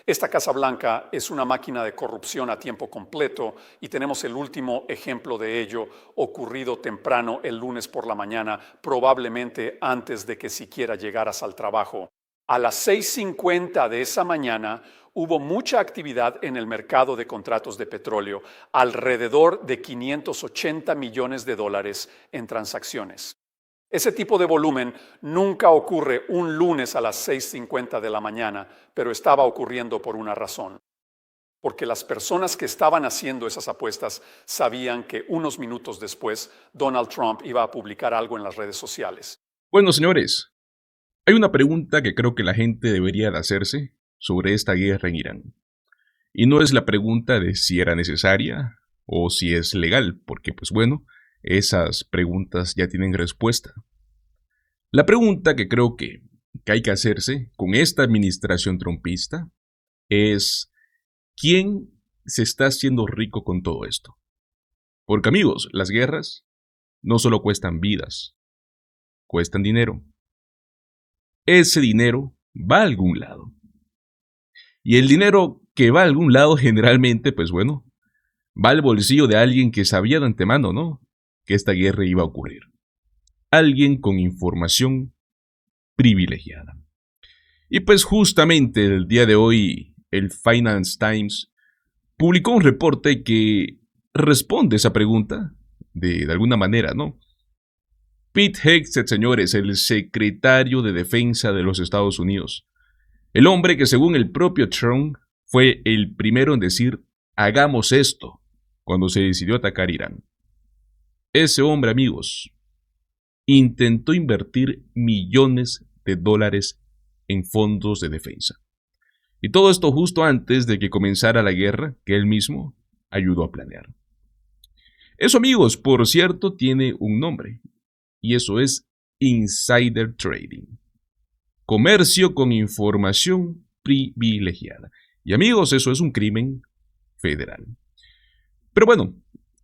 Esta Casa Blanca es una máquina de corrupción a tiempo completo y tenemos el último ejemplo de ello ocurrido temprano el lunes por la mañana, probablemente antes de que siquiera llegaras al trabajo. A las 6:50 de esa mañana hubo mucha actividad en el mercado de contratos de petróleo, alrededor de $580 millones en transacciones. Ese tipo de volumen nunca ocurre un lunes a las 6:50 de la mañana, pero estaba ocurriendo por una razón. Porque las personas que estaban haciendo esas apuestas sabían que unos minutos después Donald Trump iba a publicar algo en las redes sociales. Bueno, señores, hay una pregunta que creo que la gente debería de hacerse sobre esta guerra en Irán. Y no es la pregunta de si era necesaria o si es legal, porque pues bueno, esas preguntas ya tienen respuesta. La pregunta que creo que hay que hacerse con esta administración trumpista es ¿quién se está haciendo rico con todo esto? Porque amigos, las guerras no solo cuestan vidas, cuestan dinero. Ese dinero va a algún lado. Y el dinero que va a algún lado generalmente, pues bueno, va al bolsillo de alguien que sabía de antemano, ¿no? Que esta guerra iba a ocurrir. Alguien con información privilegiada. Y pues justamente el día de hoy el Finance Times publicó un reporte que responde esa pregunta de alguna manera, ¿no? Pete Hegseth, señores, el secretario de Defensa de los Estados Unidos. El hombre que según el propio Trump fue el primero en decir hagamos esto cuando se decidió atacar Irán. Ese hombre, amigos, intentó invertir millones de dólares en fondos de defensa. Y todo esto justo antes de que comenzara la guerra que él mismo ayudó a planear. Eso, amigos, por cierto, tiene un nombre, y eso es insider trading. Comercio con información privilegiada. Y amigos, eso es un crimen federal. Pero bueno,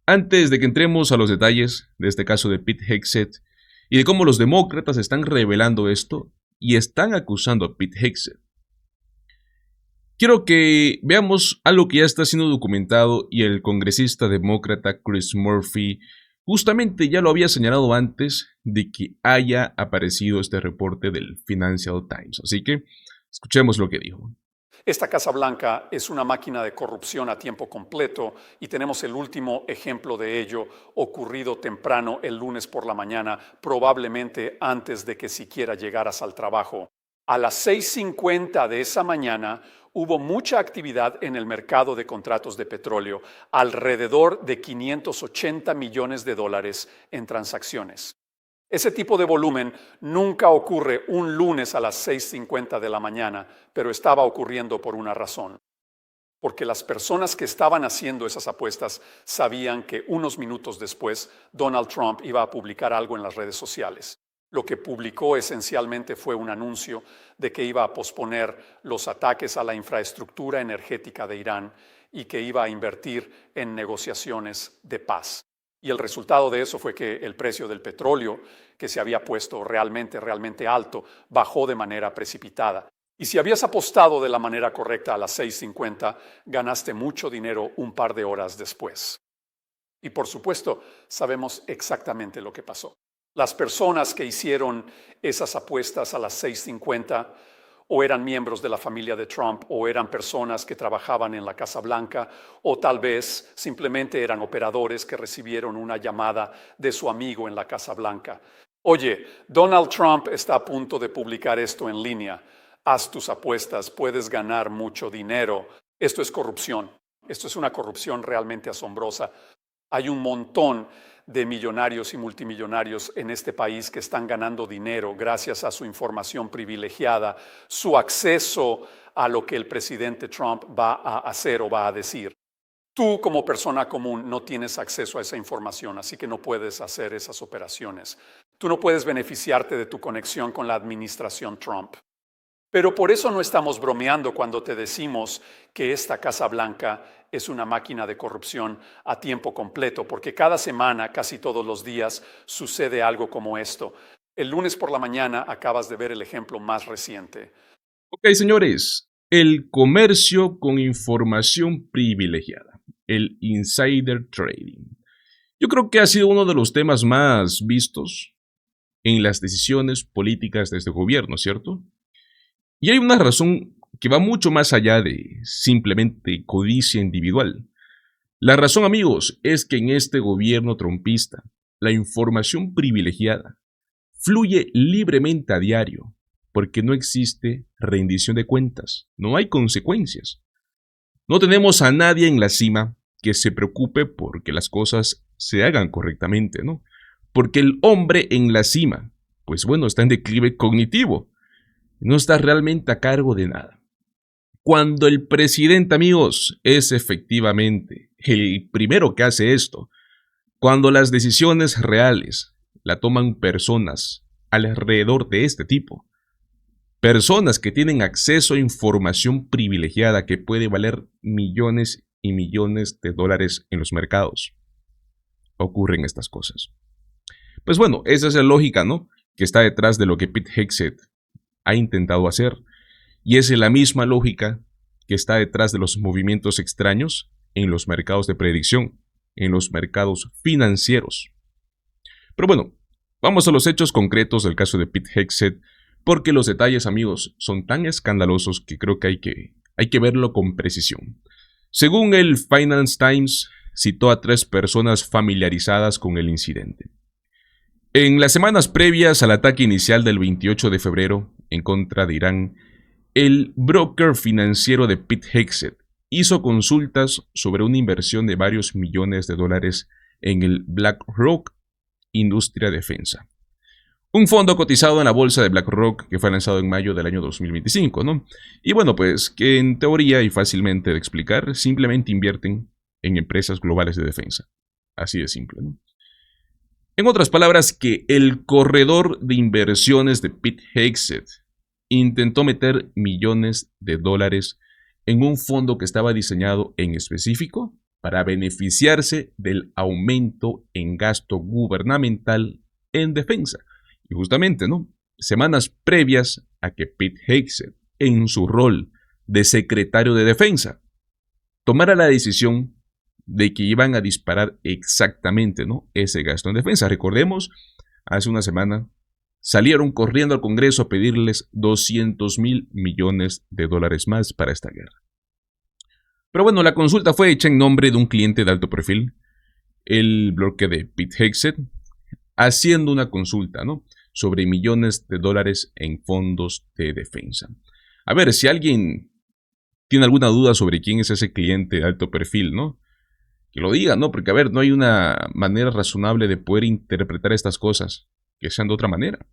antes de que entremos a los detalles de este caso de Pete Hegseth y de cómo los demócratas están revelando esto y están acusando a Pete Hegseth, quiero que veamos algo que ya está siendo documentado y el congresista demócrata Chris Murphy justamente ya lo había señalado antes de que haya aparecido este reporte del Financial Times. Así que escuchemos lo que dijo. Esta Casa Blanca es una máquina de corrupción a tiempo completo y tenemos el último ejemplo de ello ocurrido temprano el lunes por la mañana, probablemente antes de que siquiera llegaras al trabajo. A las 6:50 de esa mañana hubo mucha actividad en el mercado de contratos de petróleo, alrededor de $580 millones en transacciones. Ese tipo de volumen nunca ocurre un lunes a las 6:50 de la mañana, pero estaba ocurriendo por una razón. Porque las personas que estaban haciendo esas apuestas sabían que unos minutos después Donald Trump iba a publicar algo en las redes sociales. Lo que publicó esencialmente fue un anuncio de que iba a posponer los ataques a la infraestructura energética de Irán y que iba a invertir en negociaciones de paz. Y el resultado de eso fue que el precio del petróleo, que se había puesto realmente alto, bajó de manera precipitada. Y si habías apostado de la manera correcta a las 6:50, ganaste mucho dinero un par de horas después. Y por supuesto, sabemos exactamente lo que pasó. Las personas que hicieron esas apuestas a las 6:50 o eran miembros de la familia de Trump, o eran personas que trabajaban en la Casa Blanca, o tal vez simplemente eran operadores que recibieron una llamada de su amigo en la Casa Blanca. Oye, Donald Trump está a punto de publicar esto en línea. Haz tus apuestas, puedes ganar mucho dinero. Esto es corrupción. Esto es una corrupción realmente asombrosa. Hay un montón de millonarios y multimillonarios en este país que están ganando dinero gracias a su información privilegiada, su acceso a lo que el presidente Trump va a hacer o va a decir. Tú como persona común no tienes acceso a esa información, así que no puedes hacer esas operaciones. Tú no puedes beneficiarte de tu conexión con la administración Trump. Pero por eso no estamos bromeando cuando te decimos que esta Casa Blanca es una máquina de corrupción a tiempo completo, porque cada semana, casi todos los días, sucede algo como esto. El lunes por la mañana acabas de ver el ejemplo más reciente. Ok, señores, El comercio con información privilegiada, el insider trading. Yo creo que ha sido uno de los temas más vistos en las decisiones políticas de este gobierno, ¿cierto? Y hay una razón que va mucho más allá de simplemente codicia individual. La razón, amigos, es que en este gobierno trumpista, la información privilegiada fluye libremente a diario, porque no existe rendición de cuentas, no hay consecuencias. No tenemos a nadie en la cima que se preocupe porque las cosas se hagan correctamente, ¿no? Porque el hombre en la cima, pues bueno, está en declive cognitivo, no está realmente a cargo de nada. Cuando el presidente, amigos, es efectivamente el primero que hace esto, cuando las decisiones reales la toman personas alrededor de este tipo, personas que tienen acceso a información privilegiada que puede valer millones y millones de dólares en los mercados, ocurren estas cosas. Pues bueno, esa es la lógica, ¿no?, que está detrás de lo que Pete Hegseth ha intentado hacer. Y es la misma lógica que está detrás de los movimientos extraños en los mercados de predicción, en los mercados financieros. Pero bueno, vamos a los hechos concretos del caso de Pete Hegseth, porque los detalles, amigos, son tan escandalosos que creo que hay que verlo con precisión. Según el Financial Times, citó a 3 personas familiarizadas con el incidente. En las semanas previas al ataque inicial del 28 de febrero en contra de Irán, el broker financiero de Pete Hegseth hizo consultas sobre una inversión de varios millones de dólares en el BlackRock Industria Defensa. Un fondo cotizado en la bolsa de BlackRock que fue lanzado en mayo del año 2025, ¿no? Y bueno, pues que en teoría y fácilmente de explicar, simplemente invierten en empresas globales de defensa. Así de simple, ¿no? En otras palabras, que el corredor de inversiones de Pete Hegseth intentó meter millones de dólares en un fondo que estaba diseñado en específico para beneficiarse del aumento en gasto gubernamental en defensa. Y justamente, ¿no?, semanas previas a que Pete Hegseth, en su rol de secretario de defensa, tomara la decisión de que iban a disparar exactamente, ¿no?, ese gasto en defensa. Recordemos, hace una semana salieron corriendo al Congreso a pedirles 200,000 millones de dólares más para esta guerra. Pero bueno, la consulta fue hecha en nombre de un cliente de alto perfil, el bloque de Pete Hegseth, haciendo una consulta, ¿no?, sobre millones de dólares en fondos de defensa. A ver, si alguien tiene alguna duda sobre quién es ese cliente de alto perfil, ¿no?, que lo diga, ¿no? Porque, a ver, no hay una manera razonable de poder interpretar estas cosas que sean de otra manera.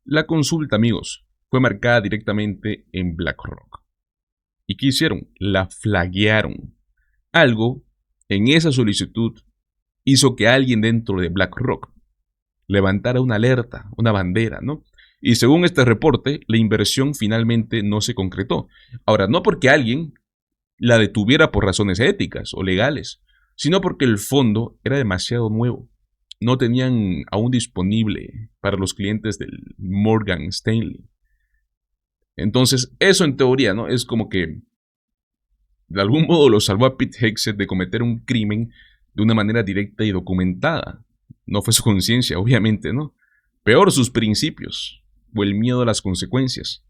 La consulta, amigos, fue marcada directamente en BlackRock. ¿Y qué hicieron? La flaguearon. Algo en esa solicitud hizo que alguien dentro de BlackRock levantara una alerta, una bandera, ¿no? Y según este reporte, la inversión finalmente no se concretó. Ahora, no porque alguien la detuviera por razones éticas o legales, sino porque el fondo era demasiado nuevo. No tenían aún disponible para los clientes del Morgan Stanley. Entonces, eso en teoría, ¿no?, es como que de algún modo lo salvó a Pete Hegseth de cometer un crimen de una manera directa y documentada. No fue su conciencia, obviamente, ¿no? Peor, sus principios o el miedo a las consecuencias.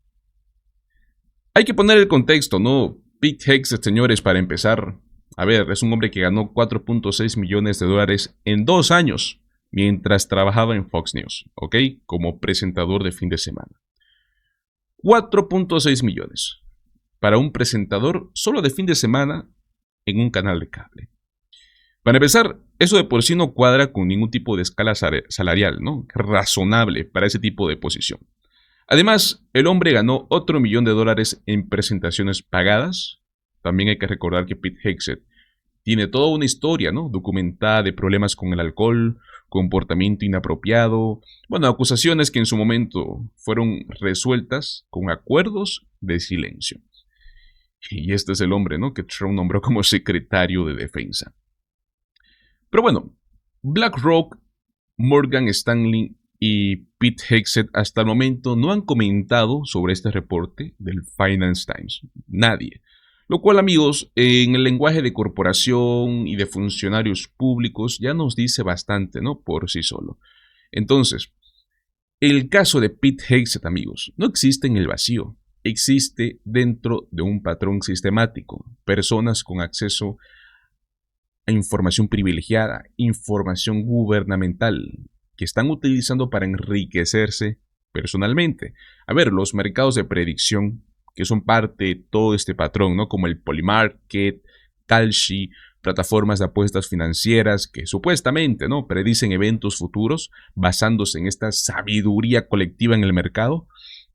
Hay que poner el contexto, ¿no? Pete Hegseth, señores, para empezar, a ver, es un hombre que ganó 4.6 millones de dólares en 2 años mientras trabajaba en Fox News, ¿ok?, como presentador de fin de semana. 4.6 millones para un presentador solo de fin de semana en un canal de cable. Para empezar, eso de por sí no cuadra con ningún tipo de escala salarial, ¿no?, razonable para ese tipo de posición. Además, el hombre ganó otro $1,000,000 en presentaciones pagadas. También hay que recordar que Pete Hegseth tiene toda una historia, ¿no?, documentada de problemas con el alcohol, comportamiento inapropiado, bueno, acusaciones que en su momento fueron resueltas con acuerdos de silencio. Y este es el hombre, ¿no?, que Trump nombró como secretario de defensa. Pero bueno, BlackRock, Morgan Stanley y Pete Hegseth hasta el momento no han comentado sobre este reporte del Financial Times. Nadie. Lo cual, amigos, en el lenguaje de corporación y de funcionarios públicos ya nos dice bastante, ¿no? Por sí solo. Entonces, el caso de Pete Hegseth, amigos, no existe en el vacío. Existe dentro de un patrón sistemático. Personas con acceso a información privilegiada, información gubernamental, que están utilizando para enriquecerse personalmente. A ver, los mercados de predicción, que son parte de todo este patrón, ¿no? Como el Polymarket, Kalshi, plataformas de apuestas financieras que supuestamente, ¿no?, predicen eventos futuros basándose en esta sabiduría colectiva en el mercado,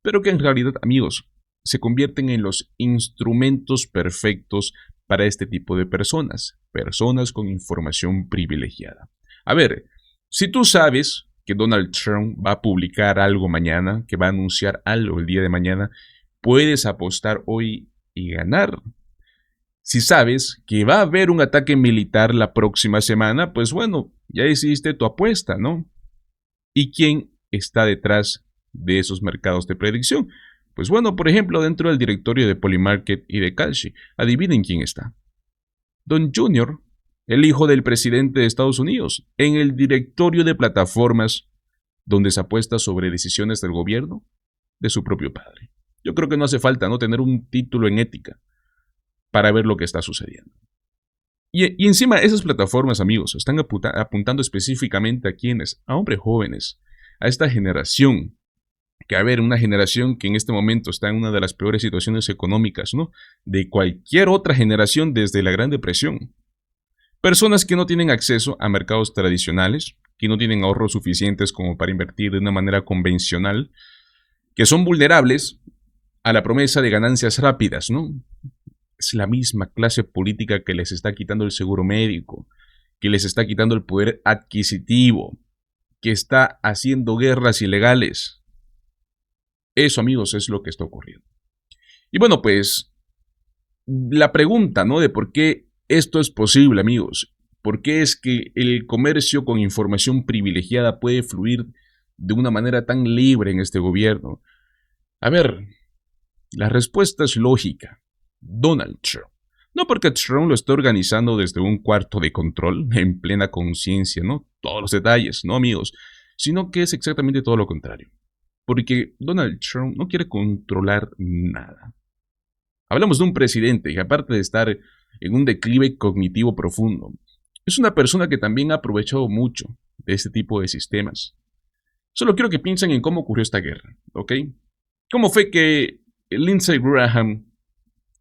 pero que en realidad, amigos, se convierten en los instrumentos perfectos para este tipo de personas, personas con información privilegiada. A ver, si tú sabes que Donald Trump va a publicar algo mañana, que va a anunciar algo el día de mañana, puedes apostar hoy y ganar. Si sabes que va a haber un ataque militar la próxima semana, pues bueno, ya hiciste tu apuesta, ¿no? ¿Y quién está detrás de esos mercados de predicción? Pues bueno, por ejemplo, dentro del directorio de Polymarket y de Kalshi, adivinen quién está. Don Junior, el hijo del presidente de Estados Unidos, en el directorio de plataformas donde se apuesta sobre decisiones del gobierno de su propio padre. Yo creo que no hace falta no tener un título en ética para ver lo que está sucediendo. Y encima esas plataformas, amigos, están apuntando específicamente a quienes, a hombres jóvenes, a esta generación, que a ver, una generación que en este momento está en una de las peores situaciones económicas, ¿no?, de cualquier otra generación desde la Gran Depresión. Personas que no tienen acceso a mercados tradicionales, que no tienen ahorros suficientes como para invertir de una manera convencional, que son vulnerables a la promesa de ganancias rápidas, ¿no? Es la misma clase política que les está quitando el seguro médico, que les está quitando el poder adquisitivo, que está haciendo guerras ilegales. Eso, amigos, es lo que está ocurriendo. Y bueno, pues, la pregunta, ¿no?, de por qué esto es posible, amigos. ¿Por qué es que el comercio con información privilegiada puede fluir de una manera tan libre en este gobierno? A ver, la respuesta es lógica. Donald Trump. No porque Trump lo esté organizando desde un cuarto de control, en plena conciencia, ¿no?, todos los detalles, ¿no, amigos? Sino que es exactamente todo lo contrario. Porque Donald Trump no quiere controlar nada. Hablamos de un presidente que, aparte de estar en un declive cognitivo profundo, es una persona que también ha aprovechado mucho de este tipo de sistemas. Solo quiero que piensen en cómo ocurrió esta guerra, ¿ok? ¿Cómo fue que Lindsey Graham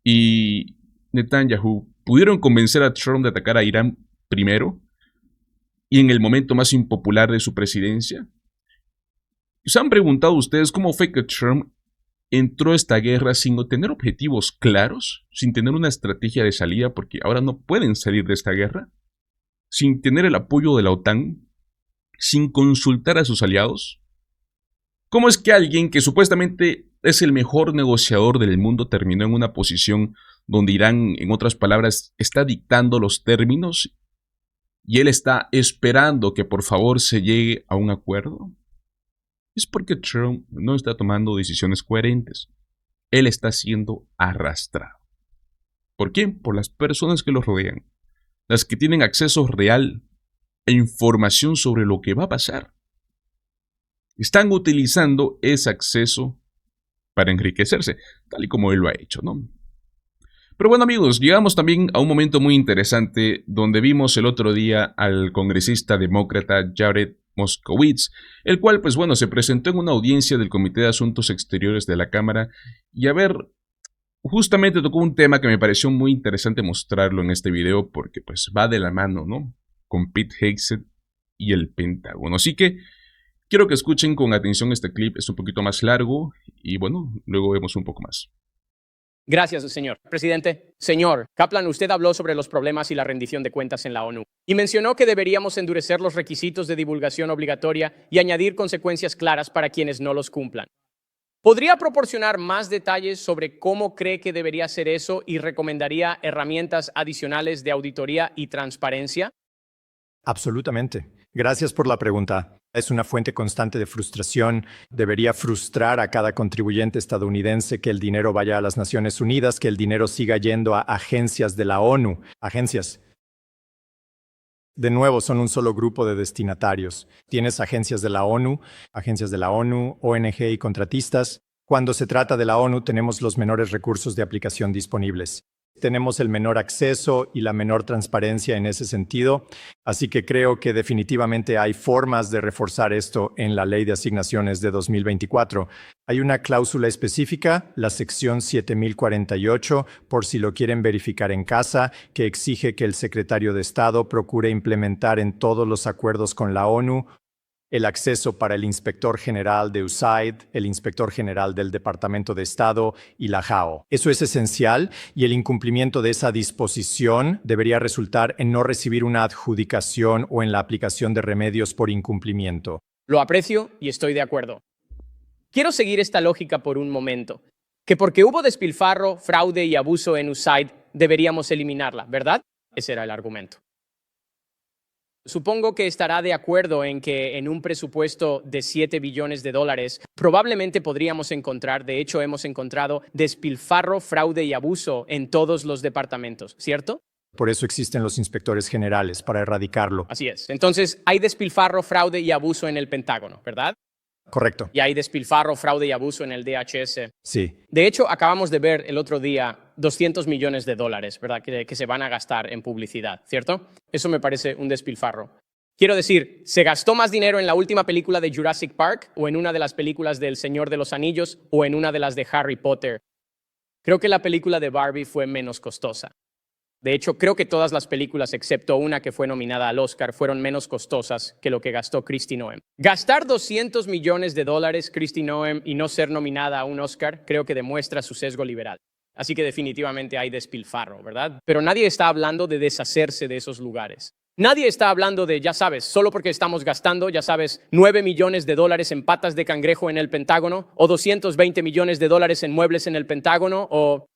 y Netanyahu pudieron convencer a Trump de atacar a Irán primero y en el momento más impopular de su presidencia? ¿Se han preguntado ustedes cómo fue que Trump entró a esta guerra sin tener objetivos claros, sin tener una estrategia de salida, porque ahora no pueden salir de esta guerra, sin tener el apoyo de la OTAN, sin consultar a sus aliados? ¿Cómo es que alguien que supuestamente es el mejor negociador del mundo terminó en una posición donde Irán, en otras palabras, está dictando los términos y él está esperando que por favor se llegue a un acuerdo? Es porque Trump no está tomando decisiones coherentes. Él está siendo arrastrado. ¿Por quién? Por las personas que lo rodean, las que tienen acceso real e información sobre lo que va a pasar. Están utilizando ese acceso para enriquecerse, tal y como él lo ha hecho, ¿no? Pero bueno, amigos, llegamos también a un momento muy interesante donde vimos el otro día al congresista demócrata Jared Moskowitz, el cual, pues bueno, se presentó en una audiencia del Comité de Asuntos Exteriores de la Cámara y a ver, justamente tocó un tema que me pareció muy interesante mostrarlo en este video porque pues va de la mano, ¿no?, con Pete Hegseth y el Pentágono. Así que quiero que escuchen con atención este clip, es un poquito más largo y bueno, luego vemos un poco más. Gracias, señor presidente. Señor Kaplan, usted habló sobre los problemas y la rendición de cuentas en la ONU y mencionó que deberíamos endurecer los requisitos de divulgación obligatoria y añadir consecuencias claras para quienes no los cumplan. ¿Podría proporcionar más detalles sobre cómo cree que debería hacer eso y recomendaría herramientas adicionales de auditoría y transparencia? Absolutamente. Gracias por la pregunta. Es una fuente constante de frustración. Debería frustrar a cada contribuyente estadounidense que el dinero vaya a las Naciones Unidas, que el dinero siga yendo a agencias de la ONU. Agencias. De nuevo, son un solo grupo de destinatarios. Tienes agencias de la ONU, ONG y contratistas. Cuando se trata de la ONU, tenemos los menores recursos de aplicación disponibles. Tenemos el menor acceso y la menor transparencia en ese sentido, así que creo que definitivamente hay formas de reforzar esto en la Ley de Asignaciones de 2024. Hay una cláusula específica, la sección 7048, por si lo quieren verificar en casa, que exige que el secretario de Estado procure implementar en todos los acuerdos con la ONU el acceso para el inspector general de USAID, el inspector general del Departamento de Estado y la JAO. Eso es esencial y el incumplimiento de esa disposición debería resultar en no recibir una adjudicación o en la aplicación de remedios por incumplimiento. Lo aprecio y estoy de acuerdo. Quiero seguir esta lógica por un momento. Que porque hubo despilfarro, fraude y abuso en USAID, deberíamos eliminarla, ¿verdad? Ese era el argumento. Supongo que estará de acuerdo en que en un presupuesto de $7 billones probablemente podríamos encontrar, de hecho hemos encontrado, despilfarro, fraude y abuso en todos los departamentos, ¿cierto? Por eso existen los inspectores generales, para erradicarlo. Así es. Entonces, hay despilfarro, fraude y abuso en el Pentágono, ¿verdad? Correcto. Y hay despilfarro, fraude y abuso en el DHS. Sí. De hecho, acabamos de ver el otro día $200 millones, ¿verdad? Que se van a gastar en publicidad, ¿cierto? Eso me parece un despilfarro. Quiero decir, ¿se gastó más dinero en la última película de Jurassic Park o en una de las películas del Señor de los Anillos o en una de las de Harry Potter? Creo que la película de Barbie fue menos costosa. De hecho, creo que todas las películas, excepto una que fue nominada al Oscar, fueron menos costosas que lo que gastó Kristi Noem. Gastar $200 millones, Kristi Noem, y no ser nominada a un Oscar, creo que demuestra su sesgo liberal. Así que definitivamente hay despilfarro, ¿verdad? Pero nadie está hablando de deshacerse de esos lugares. Nadie está hablando de, ya sabes, solo porque estamos gastando, ya sabes, $9 millones en patas de cangrejo en el Pentágono, o $220 millones en muebles en el Pentágono, o,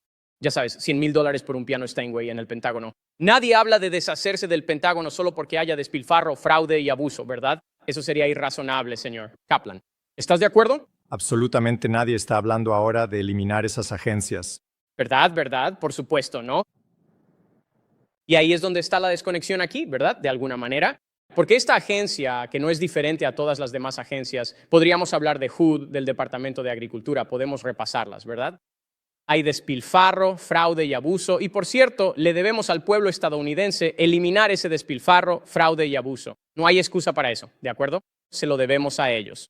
ya sabes, $100,000 por un piano Steinway en el Pentágono. Nadie habla de deshacerse del Pentágono solo porque haya despilfarro, fraude y abuso, ¿verdad? Eso sería irrazonable, señor Kaplan. ¿Estás de acuerdo? Absolutamente nadie está hablando ahora de eliminar esas agencias. ¿Verdad? Por supuesto, ¿no? Y ahí es donde está la desconexión aquí, ¿verdad? De alguna manera. Porque esta agencia, que no es diferente a todas las demás agencias, podríamos hablar de HUD, del Departamento de Agricultura, podemos repasarlas, ¿verdad? Hay despilfarro, fraude y abuso. Y por cierto, le debemos al pueblo estadounidense eliminar ese despilfarro, fraude y abuso. No hay excusa para eso, ¿de acuerdo? Se lo debemos a ellos.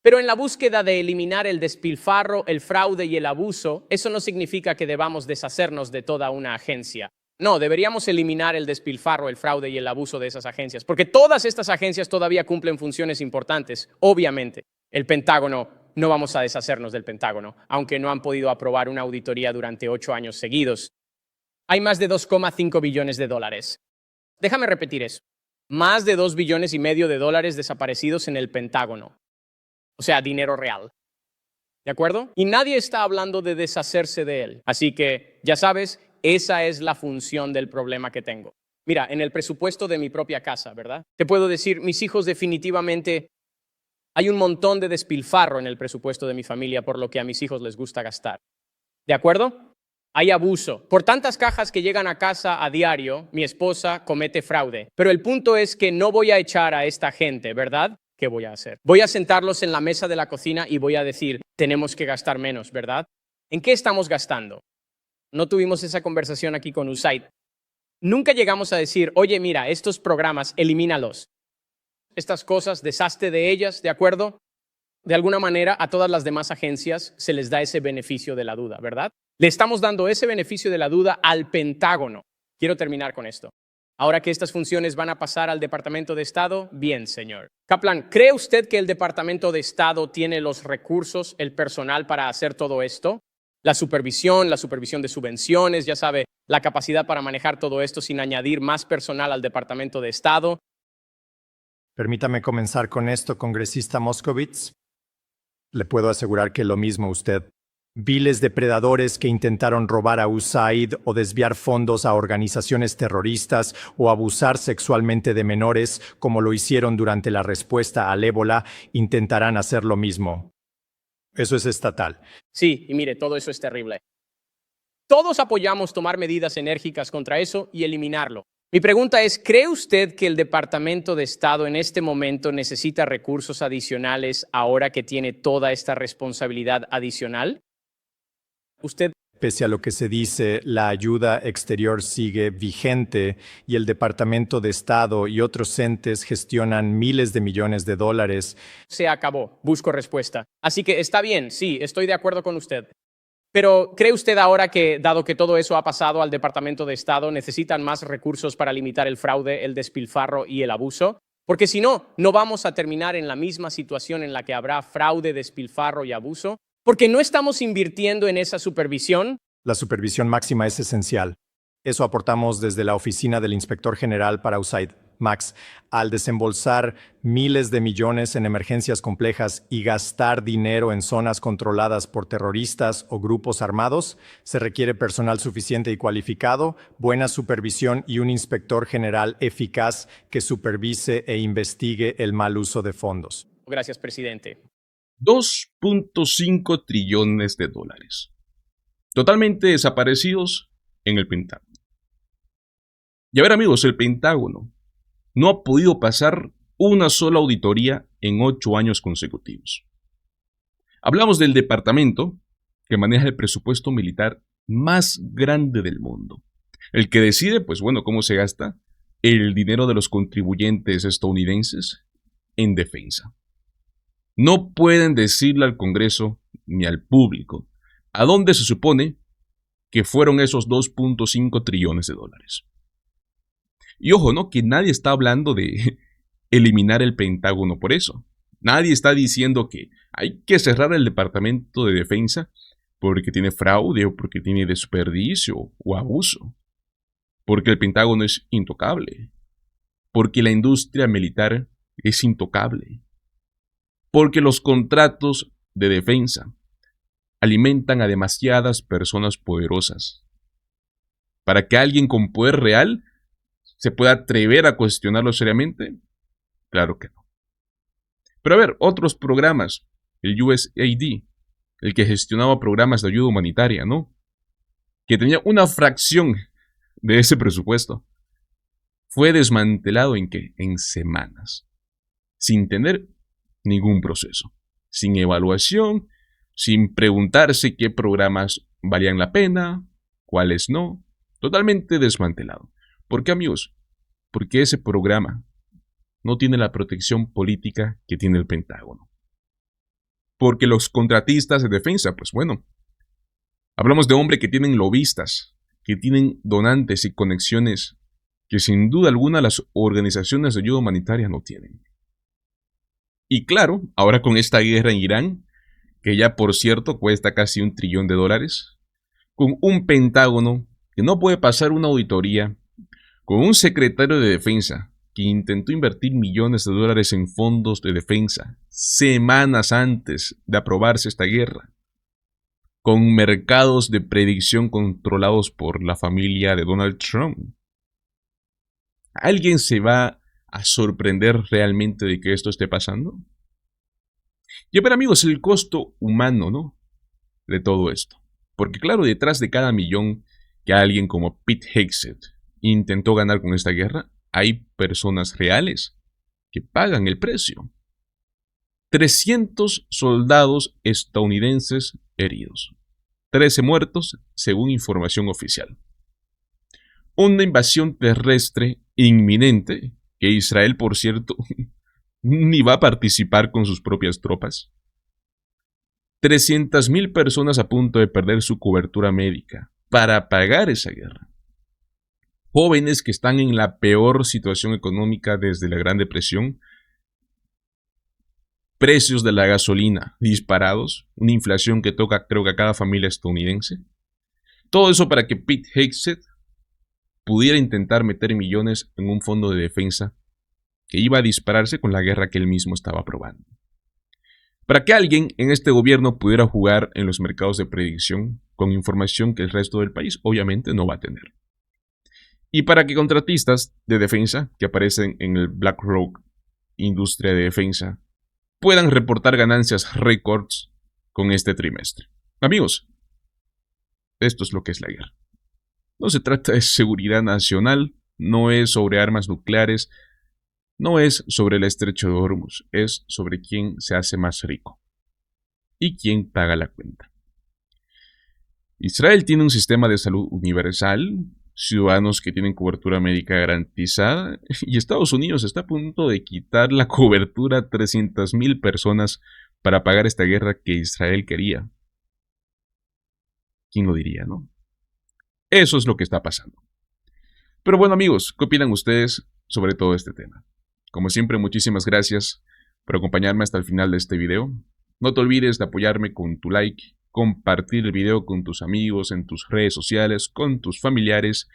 Pero en la búsqueda de eliminar el despilfarro, el fraude y el abuso, eso no significa que debamos deshacernos de toda una agencia. No, deberíamos eliminar el despilfarro, el fraude y el abuso de esas agencias, porque todas estas agencias todavía cumplen funciones importantes, obviamente. El Pentágono, no vamos a deshacernos del Pentágono, aunque no han podido aprobar una auditoría durante 8 años seguidos. Hay más de $2,5 billones. Déjame repetir eso. Más de $2,5 billones desaparecidos en el Pentágono. O sea, dinero real. ¿De acuerdo? Y nadie está hablando de deshacerse de él. Así que, ya sabes, esa es la función del problema que tengo. Mira, en el presupuesto de mi propia casa, ¿verdad? Te puedo decir, mis hijos definitivamente... Hay un montón de despilfarro en el presupuesto de mi familia por lo que a mis hijos les gusta gastar. ¿De acuerdo? Hay abuso. Por tantas cajas que llegan a casa a diario, mi esposa comete fraude. Pero el punto es que no voy a echar a esta gente, ¿verdad? ¿Qué voy a hacer? Voy a sentarlos en la mesa de la cocina y voy a decir, tenemos que gastar menos, ¿verdad? ¿En qué estamos gastando? No tuvimos esa conversación aquí con USAID. Nunca llegamos a decir, oye, mira, estos programas, elimínalos. Estas cosas, deshazte de ellas, ¿de acuerdo? De alguna manera, a todas las demás agencias se les da ese beneficio de la duda, ¿verdad? Le estamos dando ese beneficio de la duda al Pentágono. Quiero terminar con esto. Ahora que estas funciones van a pasar al Departamento de Estado, bien, señor. Kaplan, ¿cree usted que el Departamento de Estado tiene los recursos, el personal para hacer todo esto? La supervisión de subvenciones, ya sabe, la capacidad para manejar todo esto sin añadir más personal al Departamento de Estado. Permítame comenzar con esto, congresista Moskowitz. Le puedo asegurar que lo mismo usted. viles depredadores que intentaron robar a USAID o desviar fondos a organizaciones terroristas o abusar sexualmente de menores, como lo hicieron durante la respuesta al ébola, intentarán hacer lo mismo. Eso es estatal. Sí, y mire, todo eso es terrible. Todos apoyamos tomar medidas enérgicas contra eso y eliminarlo. Mi pregunta es, ¿cree usted que el Departamento de Estado en este momento necesita recursos adicionales ahora que tiene toda esta responsabilidad adicional? ¿Usted Pese a lo que se dice, la ayuda exterior sigue vigente y el Departamento de Estado y otros entes gestionan miles de millones de dólares. se acabó? Busco respuesta. Así que está bien, sí, estoy de acuerdo con usted. Pero ¿cree usted ahora que, dado que todo eso ha pasado al Departamento de Estado, necesitan más recursos para limitar el fraude, el despilfarro y el abuso? Porque si no, no vamos a terminar en la misma situación en la que habrá fraude, despilfarro y abuso. Porque no estamos invirtiendo en esa supervisión. La supervisión máxima es esencial. Eso aportamos desde la Oficina del Inspector General para USAID, Max, al desembolsar miles de millones en emergencias complejas y gastar dinero en zonas controladas por terroristas o grupos armados, se requiere personal suficiente y cualificado, buena supervisión y un inspector general eficaz que supervise e investigue el mal uso de fondos. Gracias, presidente. 2.5 trillones de dólares. Totalmente desaparecidos en el Pentágono. Y a ver, amigos, el Pentágono no ha podido pasar una sola auditoría en 8 años consecutivos. Hablamos del departamento que maneja el presupuesto militar más grande del mundo. El que decide, pues bueno, cómo se gasta el dinero de los contribuyentes estadounidenses en defensa. No pueden decirle al Congreso ni al público a dónde se supone que fueron esos 2.5 trillones de dólares. Y ojo, ¿no? Que nadie está hablando de eliminar el Pentágono por eso. Nadie está diciendo que hay que cerrar el Departamento de Defensa porque tiene fraude o porque tiene desperdicio o abuso. Porque el Pentágono es intocable. Porque la industria militar es intocable. Porque los contratos de defensa alimentan a demasiadas personas poderosas. Para que alguien con poder real se pueda atrever a cuestionarlo seriamente, claro que no. Pero a ver, otros programas, el USAID, el que gestionaba programas de ayuda humanitaria, ¿no? Que tenía una fracción de ese presupuesto, fue desmantelado ¿en qué? En semanas, sin tener ningún proceso, sin evaluación, sin preguntarse qué programas valían la pena, cuáles no, totalmente desmantelado. ¿Por qué, amigos? Porque ese programa no tiene la protección política que tiene el Pentágono. Porque los contratistas de defensa, pues bueno, hablamos de hombres que tienen lobistas, que tienen donantes y conexiones que sin duda alguna las organizaciones de ayuda humanitaria no tienen. Y claro, ahora con esta guerra en Irán, que ya por cierto cuesta casi $1 trillón, con un Pentágono que no puede pasar una auditoría, con un secretario de defensa que intentó invertir millones de dólares en fondos de defensa semanas antes de aprobarse esta guerra, con mercados de predicción controlados por la familia de Donald Trump. ¿Alguien se va a sorprender realmente de que esto esté pasando? Y a ver, amigos, el costo humano, ¿no? De todo esto. Porque claro, detrás de cada millón que alguien como Pete Hegseth intentó ganar con esta guerra, hay personas reales que pagan el precio. 300 soldados estadounidenses heridos. 13 muertos, según información oficial. Una invasión terrestre inminente, que Israel, por cierto, ni va a participar con sus propias tropas. 300.000 personas a punto de perder su cobertura médica para pagar esa guerra. Jóvenes que están en la peor situación económica desde la Gran Depresión. Precios de la gasolina disparados. Una inflación que toca creo que a cada familia estadounidense. Todo eso para que Pete Hegseth pudiera intentar meter millones en un fondo de defensa que iba a dispararse con la guerra que él mismo estaba aprobando. para que alguien en este gobierno pudiera jugar en los mercados de predicción con información que el resto del país obviamente no va a tener. Y para que contratistas de defensa que aparecen en el BlackRock Industria de Defensa puedan reportar ganancias récords con este trimestre. Amigos, esto es lo que es la guerra. No se trata de seguridad nacional, no es sobre armas nucleares, no es sobre el estrecho de Hormuz, es sobre quién se hace más rico y quién paga la cuenta. Israel tiene un sistema de salud universal, ciudadanos que tienen cobertura médica garantizada, y Estados Unidos está a punto de quitar la cobertura a 300,000 personas para pagar esta guerra que Israel quería. ¿Quién lo diría, no? Eso es lo que está pasando. Pero bueno, amigos, ¿qué opinan ustedes sobre todo este tema? Como siempre, muchísimas gracias por acompañarme hasta el final de este video. No te olvides de apoyarme con tu like, compartir el video con tus amigos, en tus redes sociales, con tus familiares.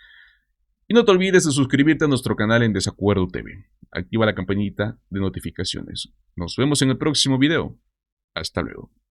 Y no te olvides de suscribirte a nuestro canal en Desacuerdo TV. Activa la campanita de notificaciones. Nos vemos en el próximo video. Hasta luego.